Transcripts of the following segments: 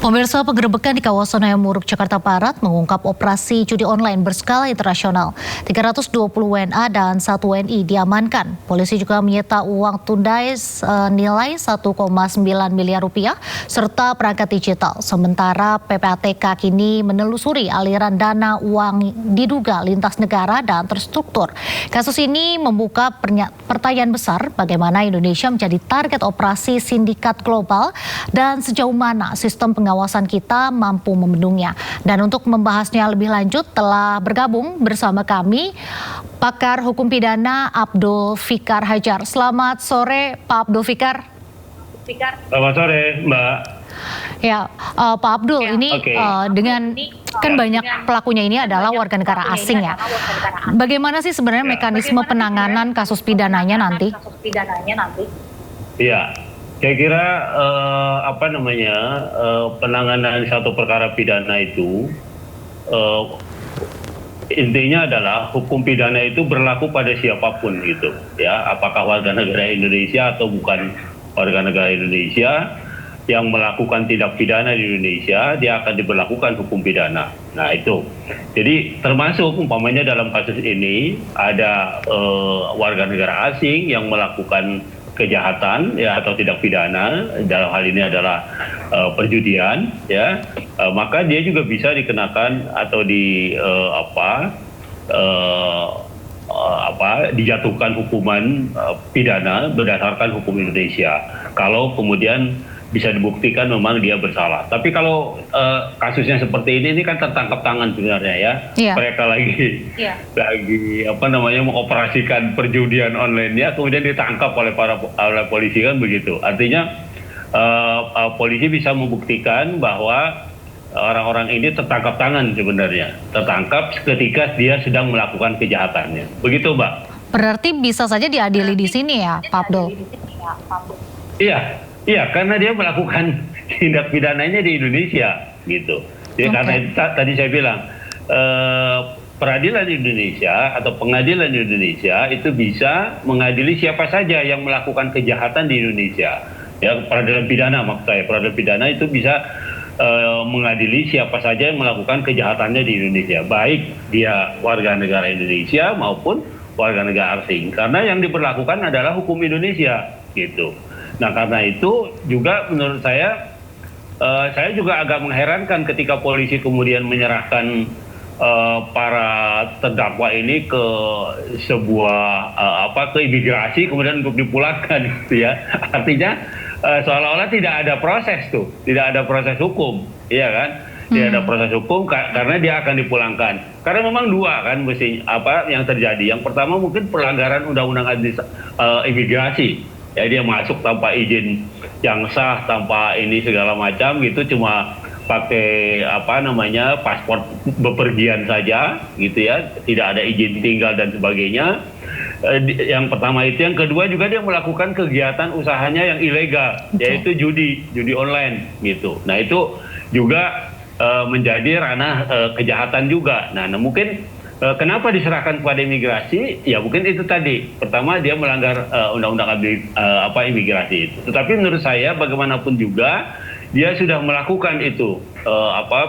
Pemirsa, penggerebekan di kawasan Hayam Muruk, Jakarta Barat mengungkap operasi judi online berskala internasional. 320 WNA dan 1 WNI diamankan. Polisi juga menyita uang tunai senilai 1,9 miliar rupiah serta perangkat digital. Sementara PPATK kini menelusuri aliran dana uang diduga lintas negara dan terstruktur. Kasus ini membuka pertanyaan besar bagaimana Indonesia menjadi target operasi sindikat global dan sejauh mana sistem pengawasan kita mampu membendungnya. Dan untuk membahasnya lebih lanjut telah bergabung bersama kami pakar hukum pidana Abdul Fikar Hajar. Selamat sore Pak Abdul Fikar. Selamat sore Mbak. Ya, Pak Abdul, ini dengan kan banyak pelakunya ini adalah warga negara asing ya. Bagaimana sih sebenarnya mekanisme penanganan kasus pidananya nanti? Iya. Saya kira penanganan satu perkara pidana itu intinya adalah hukum pidana itu berlaku pada siapapun gitu ya, apakah warga negara Indonesia atau bukan warga negara Indonesia yang melakukan tindak pidana di Indonesia, dia akan diberlakukan hukum pidana. Nah itu, jadi termasuk umpamanya dalam kasus ini ada warga negara asing yang melakukan kejahatan ya atau tindak pidana, dalam hal ini adalah perjudian ya, maka dia juga bisa dikenakan atau dijatuhkan hukuman pidana berdasarkan hukum Indonesia kalau kemudian bisa dibuktikan memang dia bersalah. Tapi kalau kasusnya seperti ini kan tertangkap tangan sebenarnya ya. Yeah. Mereka lagi mengoperasikan perjudian online-nya, kemudian ditangkap oleh polisi kan begitu. Artinya polisi bisa membuktikan bahwa orang-orang ini tertangkap tangan sebenarnya. Tertangkap ketika dia sedang melakukan kejahatannya. Begitu, Mbak. Berarti bisa saja diadili di sini ya, Pak Abdul? Iya, karena dia melakukan tindak pidananya di Indonesia, gitu. Jadi karena itu tadi saya bilang peradilan Indonesia atau pengadilan Indonesia itu bisa mengadili siapa saja yang melakukan kejahatan di Indonesia. Ya, peradilan pidana maksud saya, peradilan pidana itu bisa mengadili siapa saja yang melakukan kejahatannya di Indonesia, baik dia warga negara Indonesia maupun warga negara asing. Karena yang diberlakukan adalah hukum Indonesia, gitu. Nah karena itu juga menurut saya juga agak mengherankan ketika polisi kemudian menyerahkan para terdakwa ini ke sebuah ke imigrasi kemudian untuk dipulangkan gitu ya. Artinya seolah-olah tidak ada proses tuh, tidak ada proses hukum, iya kan? Tidak ada proses hukum karena dia akan dipulangkan. Karena memang dua kan mesti yang terjadi. Yang pertama mungkin pelanggaran undang-undang imigrasi. Ya dia masuk tanpa izin yang sah, tanpa ini segala macam gitu, cuma pakai paspor bepergian saja gitu ya, tidak ada izin tinggal dan sebagainya. Yang pertama itu, yang kedua juga dia melakukan kegiatan usahanya yang ilegal, yaitu judi online gitu. Nah itu juga menjadi ranah kejahatan juga. Nah mungkin kenapa diserahkan kepada imigrasi? Ya mungkin itu tadi. Pertama dia melanggar undang-undang imigrasi itu. Tetapi menurut saya bagaimanapun juga dia sudah melakukan itu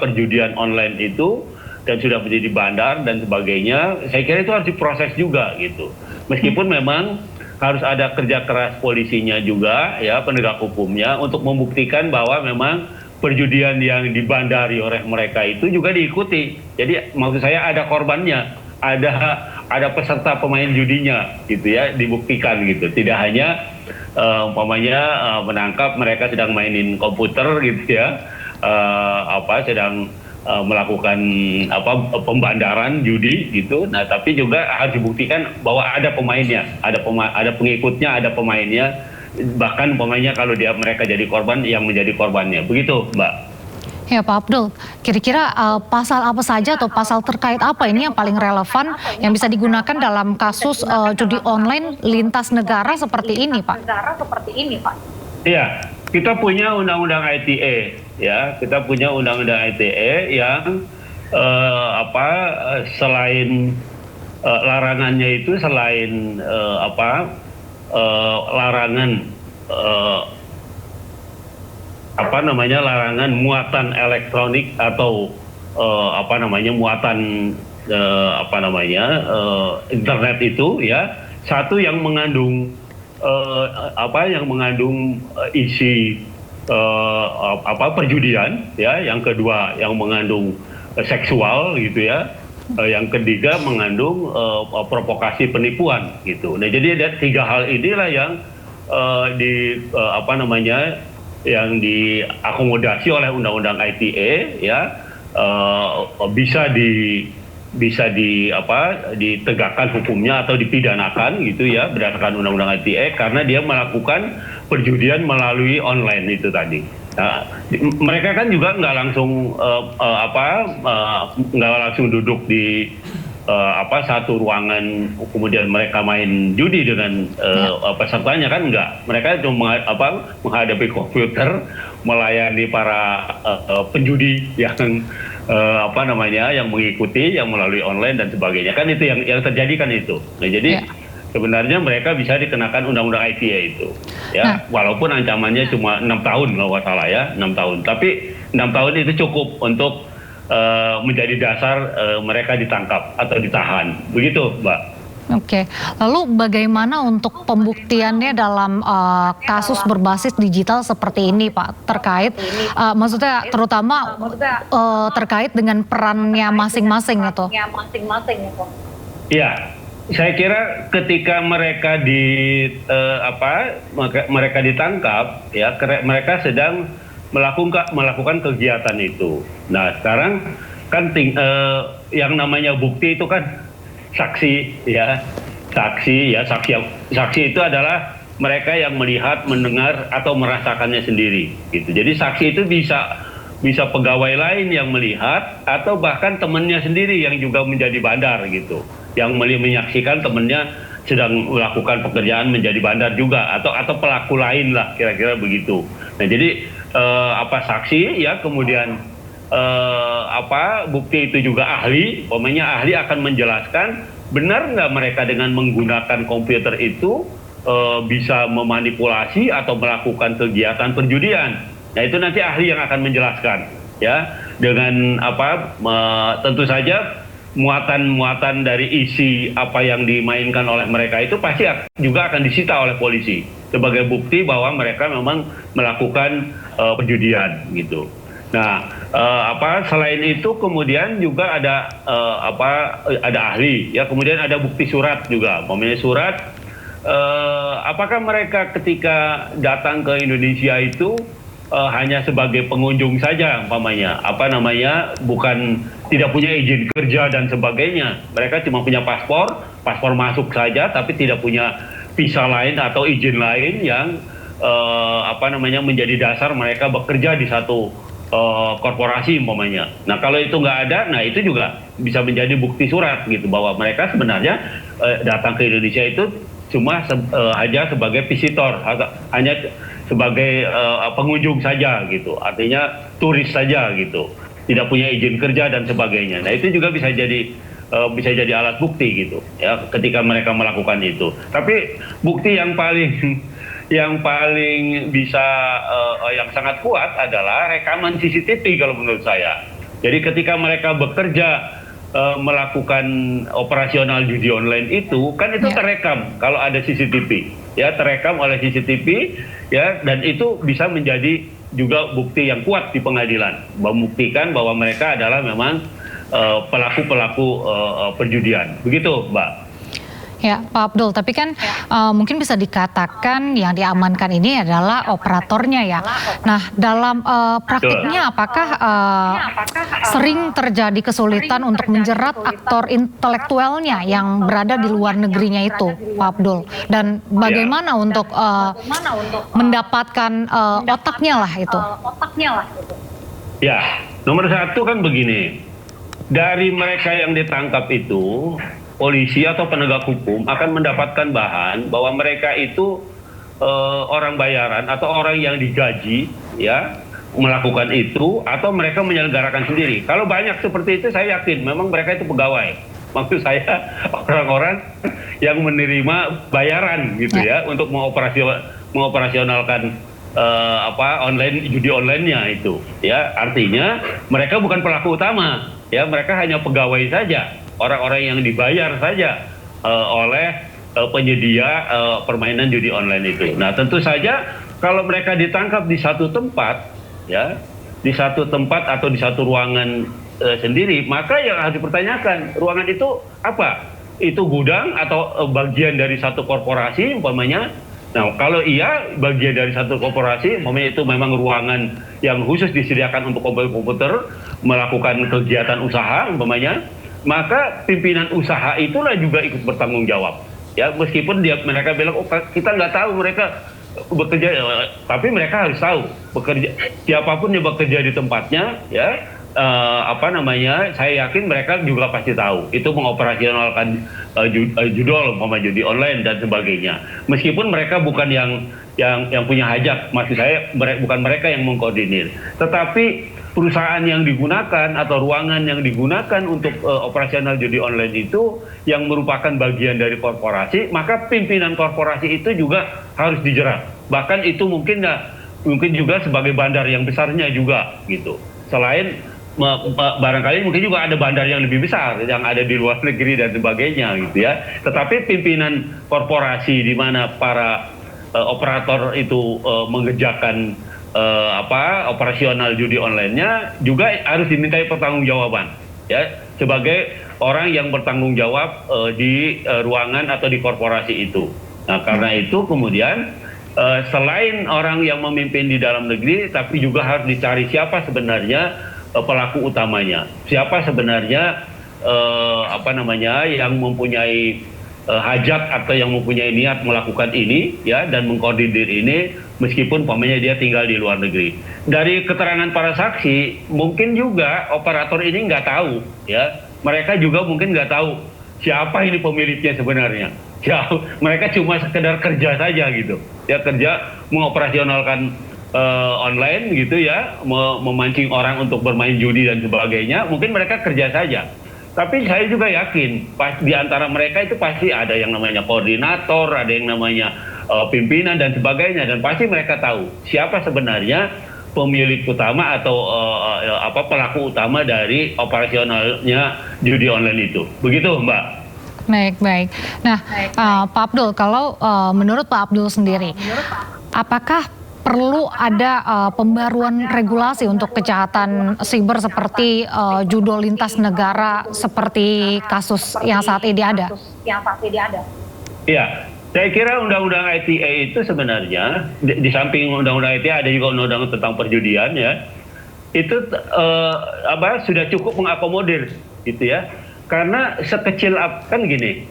perjudian online itu dan sudah menjadi bandar dan sebagainya. Saya kira itu harus diproses juga gitu. Meskipun memang harus ada kerja keras polisinya juga ya, penegak hukumnya untuk membuktikan bahwa memang perjudian yang dibandari oleh mereka itu juga diikuti. Jadi maksud saya ada korbannya, ada peserta pemain judinya gitu ya, dibuktikan gitu. Tidak hanya menangkap mereka sedang mainin komputer gitu ya, sedang melakukan pembandaran judi gitu. Nah, tapi juga harus dibuktikan bahwa ada pemainnya, ada pengikutnya, ada pemainnya. Bahkan umpamanya kalau mereka jadi korban, yang menjadi korbannya. Begitu, Mbak. Ya Pak Abdul, kira-kira pasal apa saja atau pasal terkait apa ini yang paling relevan yang bisa digunakan dalam kasus judi online lintas negara seperti ini, Pak? Iya, kita punya undang-undang ITE, ya. Kita punya undang-undang ITE yang selain larangannya itu, selain larangan apa namanya larangan muatan elektronik atau apa namanya muatan internet itu ya. Satu yang mengandung isi perjudian ya, yang kedua yang mengandung seksual gitu ya, yang ketiga mengandung provokasi penipuan gitu. Nah jadi ada 3 hal inilah yang yang diakomodasi oleh Undang-Undang ITE ya, bisa ditegakkan hukumnya atau dipidanakan gitu ya berdasarkan Undang-Undang ITE karena dia melakukan perjudian melalui online itu tadi. Nah, mereka kan juga nggak langsung duduk di satu ruangan kemudian mereka main judi dengan pesertanya, kan enggak. Mereka cuma menghadapi komputer, melayani para penjudi yang yang mengikuti, yang melalui online dan sebagainya. Kan itu yang terjadi kan itu. Nah, jadi sebenarnya mereka bisa dikenakan Undang-Undang ITE itu. Ya, walaupun ancamannya cuma 6 tahun kalau nggak salah ya, 6 tahun. Tapi 6 tahun itu cukup untuk menjadi dasar mereka ditangkap atau ditahan. Begitu, Mbak. Oke, lalu bagaimana untuk pembuktiannya dalam kasus berbasis digital seperti ini, Pak? Terkait, maksudnya terutama terkait dengan perannya masing-masing itu. Iya, saya kira ketika mereka mereka ditangkap, ya mereka sedang melakukan kegiatan itu. Nah, sekarang kan yang namanya bukti itu kan saksi itu adalah mereka yang melihat, mendengar atau merasakannya sendiri gitu. Jadi saksi itu bisa pegawai lain yang melihat atau bahkan temannya sendiri yang juga menjadi bandar gitu, yang menyaksikan temannya sedang melakukan pekerjaan menjadi bandar juga, atau pelaku lain lah kira-kira begitu. Nah jadi saksi ya, kemudian bukti itu juga ahli, umpamanya ahli akan menjelaskan benar nggak mereka dengan menggunakan komputer itu bisa memanipulasi atau melakukan kegiatan perjudian. Nah itu nanti ahli yang akan menjelaskan ya, dengan tentu saja muatan-muatan dari isi apa yang dimainkan oleh mereka itu pasti juga akan disita oleh polisi sebagai bukti bahwa mereka memang melakukan perjudian gitu. Nah, selain itu kemudian juga ada ahli ya, kemudian ada bukti surat juga. Umpamanya surat, apakah mereka ketika datang ke Indonesia itu hanya sebagai pengunjung saja, umpamanya bukan, tidak punya izin kerja dan sebagainya. Mereka cuma punya paspor masuk saja, tapi tidak punya visa lain atau izin lain yang menjadi dasar mereka bekerja di satu korporasi umpamanya. Nah kalau itu nggak ada, nah itu juga bisa menjadi bukti surat gitu, bahwa mereka sebenarnya datang ke Indonesia itu cuma hanya sebagai visitor, hanya sebagai pengunjung saja gitu, artinya turis saja gitu, tidak punya izin kerja dan sebagainya. Nah itu juga bisa jadi alat bukti gitu ya ketika mereka melakukan itu. Tapi bukti yang paling bisa yang sangat kuat adalah rekaman CCTV kalau menurut saya. Jadi ketika mereka bekerja melakukan operasional judi online itu kan itu terekam kalau ada CCTV ya, terekam oleh CCTV ya, dan itu bisa menjadi juga bukti yang kuat di pengadilan, membuktikan bahwa mereka adalah memang pelaku perjudian. Begitu, Mbak. Ya, Pak Abdul, tapi kan mungkin bisa dikatakan yang diamankan ini adalah operatornya ya. Nah, dalam praktiknya apakah sering terjadi kesulitan untuk menjerat aktor intelektualnya yang berada di luar negerinya itu, Pak Abdul? Dan bagaimana untuk mendapatkan otaknya lah itu? Ya, nomor satu kan begini, dari mereka yang ditangkap itu, polisi atau penegak hukum akan mendapatkan bahan bahwa mereka itu orang bayaran atau orang yang digaji ya melakukan itu, atau mereka menyelenggarakan sendiri. Kalau banyak seperti itu, saya yakin memang mereka itu pegawai. Maksud saya orang-orang yang menerima bayaran gitu ya untuk mengoperasionalkan judi online-nya itu, ya. Artinya mereka bukan pelaku utama, ya. Mereka hanya pegawai saja, orang-orang yang dibayar saja oleh penyedia permainan judi online itu. Nah, tentu saja kalau mereka ditangkap di satu tempat, ya, di satu tempat atau di satu ruangan sendiri, maka yang harus dipertanyakan, ruangan itu apa? Itu gudang atau bagian dari satu korporasi umpamanya. Nah, kalau iya bagian dari satu korporasi, umpamanya itu memang ruangan yang khusus disediakan untuk komputer melakukan kegiatan usaha umpamanya, maka pimpinan usaha itulah juga ikut bertanggung jawab. Ya, meskipun mereka bilang, oh kita nggak tahu mereka bekerja, tapi mereka harus tahu bekerja, siapapun yang bekerja di tempatnya, ya. Saya yakin mereka juga pasti tahu itu mengoperasionalkan judol, judi online dan sebagainya. Meskipun mereka bukan yang punya hajat, maksud saya bukan mereka yang mengkoordinir, tetapi perusahaan yang digunakan atau ruangan yang digunakan untuk operasional judi online itu yang merupakan bagian dari korporasi, maka pimpinan korporasi itu juga harus dijerat. Bahkan itu mungkin juga sebagai bandar yang besarnya juga gitu. Selain barangkali mungkin juga ada bandar yang lebih besar yang ada di luar negeri dan sebagainya gitu ya. Tetapi pimpinan korporasi di mana para operator itu mengerjakan operasional judi online-nya juga harus dimintai pertanggungjawaban, ya, sebagai orang yang bertanggung jawab di ruangan atau di korporasi itu. Nah, karena itu kemudian selain orang yang memimpin di dalam negeri, tapi juga harus dicari siapa sebenarnya pelaku utamanya, siapa sebenarnya yang mempunyai hajat atau yang mempunyai niat melakukan ini, ya, dan mengkoordinir ini meskipun umpamanya dia tinggal di luar negeri. Dari keterangan para saksi, mungkin juga operator ini nggak tahu, ya, mereka juga mungkin nggak tahu siapa ini pemiliknya sebenarnya. Ya, mereka cuma sekedar kerja saja gitu, ya, kerja mengoperasionalkan online gitu ya, memancing orang untuk bermain judi dan sebagainya. Mungkin mereka kerja saja, tapi saya juga yakin di antara mereka itu pasti ada yang namanya koordinator, ada yang namanya pimpinan dan sebagainya, dan pasti mereka tahu siapa sebenarnya pemilik utama atau pelaku utama dari operasionalnya judi online itu. Begitu, Mbak. Baik. Nah, Pak Abdul, kalau menurut Pak Abdul sendiri, apakah perlu ada pembaruan regulasi untuk kejahatan siber seperti judol lintas negara seperti kasus yang saat ini ada? Iya, saya kira undang-undang ITE itu sebenarnya di samping undang-undang ITE ada juga undang-undang tentang perjudian, ya. Itu sudah cukup mengakomodir gitu ya. Karena sekecil kan gini,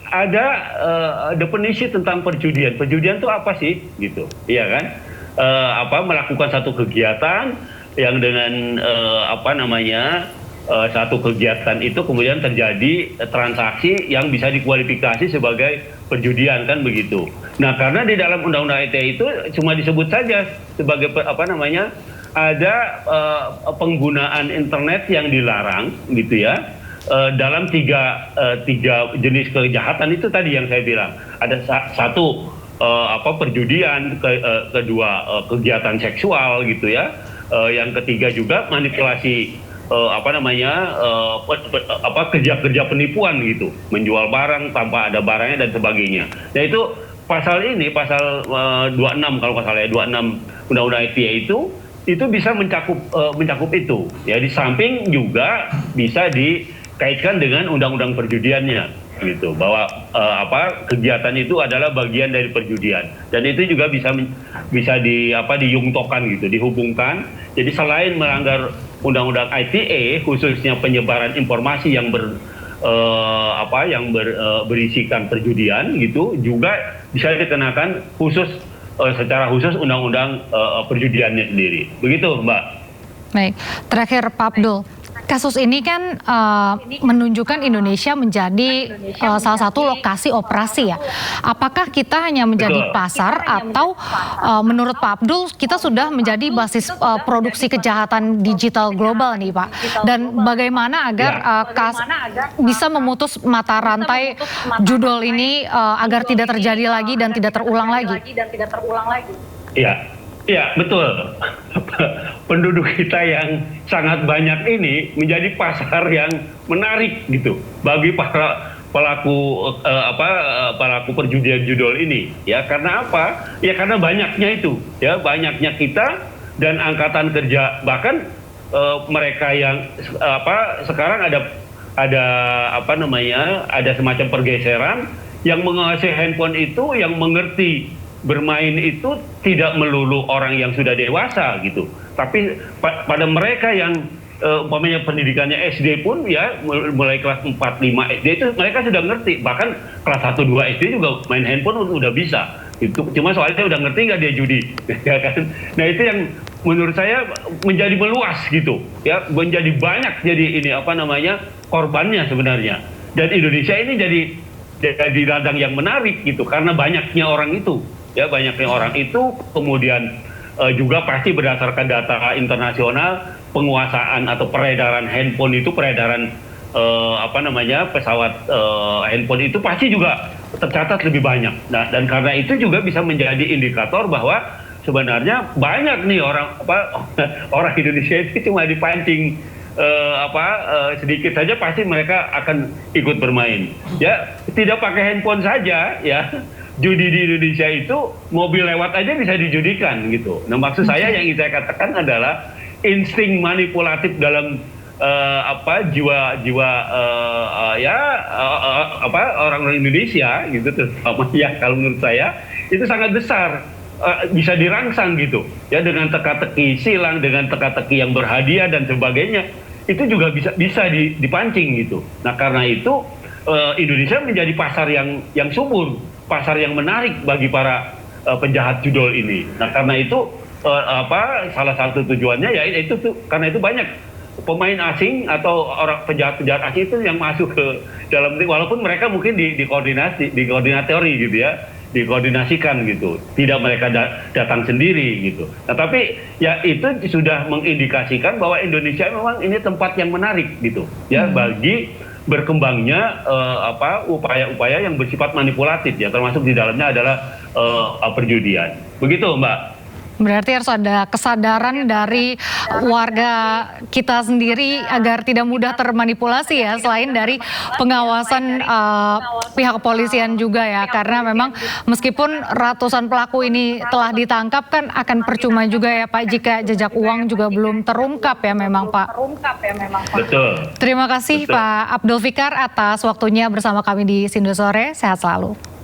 ada definisi tentang perjudian. Perjudian itu apa sih, gitu, iya kan? Melakukan satu kegiatan yang dengan satu kegiatan itu kemudian terjadi transaksi yang bisa dikualifikasi sebagai perjudian, kan begitu. Nah, karena di dalam undang-undang ITE itu cuma disebut saja sebagai ada penggunaan internet yang dilarang, gitu ya. Dalam tiga jenis kejahatan itu tadi yang saya bilang, ada satu perjudian, kedua kegiatan seksual gitu ya, yang ketiga juga manipulasi kerja penipuan gitu, menjual barang tanpa ada barangnya dan sebagainya. Nah, itu pasal 26 kalau nggak salah ya, 26 Undang-Undang ITE itu bisa mencakup itu ya, di samping juga bisa dikaitkan dengan undang-undang perjudiannya gitu, bahwa kegiatan itu adalah bagian dari perjudian, dan itu juga bisa diyungtokan gitu, dihubungkan. Jadi selain melanggar undang-undang ITE khususnya penyebaran informasi yang berisikan perjudian gitu, juga bisa dikenakan secara khusus undang-undang perjudiannya sendiri. Begitu, Mbak. Baik, terakhir Pak Abdul, kasus ini kan menunjukkan Indonesia menjadi salah satu lokasi operasi ya. Apakah kita hanya menjadi pasar atau menurut Pak Abdul kita sudah menjadi basis produksi kejahatan digital global nih, Pak? Dan bagaimana agar bisa memutus mata rantai judol ini agar tidak terjadi lagi dan tidak terulang lagi? Ya, ya betul. Penduduk kita yang sangat banyak ini menjadi pasar yang menarik gitu bagi para pelaku perjudian judul ini. Ya karena apa? Ya karena banyaknya itu. Ya banyaknya kita dan angkatan kerja, bahkan mereka yang sekarang ada semacam pergeseran yang menguasai handphone itu, yang mengerti bermain itu tidak melulu orang yang sudah dewasa gitu, tapi pada mereka yang umpamanya pendidikannya SD pun ya mulai kelas 4, 5 SD itu mereka sudah ngerti, bahkan kelas 1, 2 SD juga main handphone udah bisa itu, cuma soalnya udah ngerti nggak dia judi ya kan. Nah itu yang menurut saya menjadi meluas gitu ya, menjadi banyak jadi ini korbannya sebenarnya, dan Indonesia ini jadi ladang yang menarik gitu karena banyaknya orang itu. Ya banyaknya orang itu, kemudian juga pasti berdasarkan data internasional, penguasaan atau peredaran handphone itu, peredaran pesawat handphone itu pasti juga tercatat lebih banyak. Nah, dan karena itu juga bisa menjadi indikator bahwa sebenarnya banyak nih orang Indonesia itu cuma dipancing sedikit saja pasti mereka akan ikut bermain. Ya tidak pakai handphone saja ya. Judi di Indonesia itu mobil lewat aja bisa dijudikan gitu. Nah maksud saya yang saya katakan adalah insting manipulatif dalam jiwa orang-orang Indonesia gitu, terutama ya kalau menurut saya itu sangat besar, bisa dirangsang gitu ya, dengan teka-teki silang, dengan teka-teki yang berhadiah dan sebagainya, itu juga bisa dipancing gitu. Nah karena itu Indonesia menjadi pasar yang subur, pasar yang menarik bagi para penjahat judul ini. Nah karena itu salah satu tujuannya ya itu tuh, karena itu banyak pemain asing atau orang penjahat asing itu yang masuk ke dalam, walaupun mereka mungkin dikoordinatori gitu ya, dikoordinasikan gitu, tidak mereka datang sendiri gitu. Nah tapi ya itu sudah mengindikasikan bahwa Indonesia memang ini tempat yang menarik gitu ya bagi berkembangnya upaya-upaya yang bersifat manipulatif ya, termasuk di dalamnya adalah perjudian. Begitu Mbak. Berarti harus ada kesadaran dari warga kita sendiri agar tidak mudah termanipulasi ya, selain dari pengawasan pihak kepolisian juga ya, karena memang meskipun ratusan pelaku ini telah ditangkap kan akan percuma juga ya Pak jika jejak uang juga belum terungkap ya memang Pak. Betul. Terima kasih Pak Abdul Fikar atas waktunya bersama kami di Sindo Sore, sehat selalu.